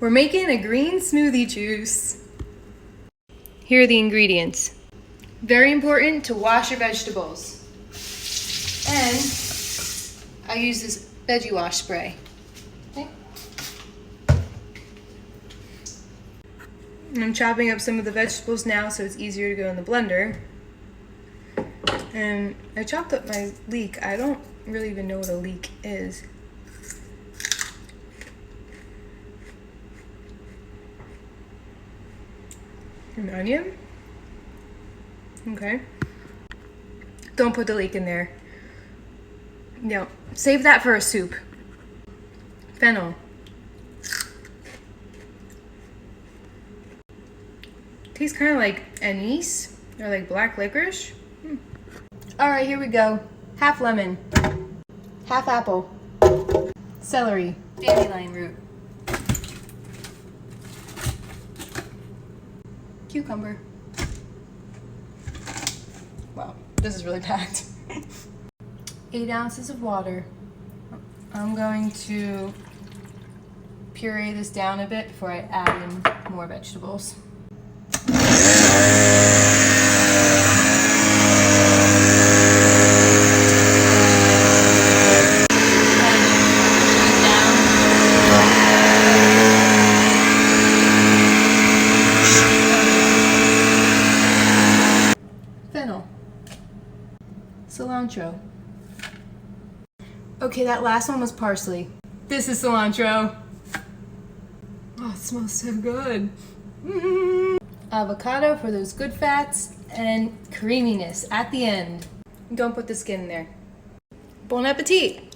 We're making a green smoothie juice. Here are the ingredients. Very important to wash your vegetables. And I use this veggie wash spray. Okay. I'm chopping up some of the vegetables now so it's easier to go in the blender. And I chopped up my leek. I don't really even know what a leek is. An onion. Okay. Don't put the leek in there. No, save that for a soup. Fennel. Tastes kind of like anise or like black licorice. All right, here we go. Half lemon, half apple, celery, dandelion root, cucumber. Wow, this is really packed. 8 ounces of water. I'm going to puree this down a bit before I add in more vegetables. Fennel. Cilantro. Okay, that last one was parsley. This is cilantro. Oh, it smells so good. Avocado for those good fats and creaminess at the end. Don't put the skin in there. Bon appetit!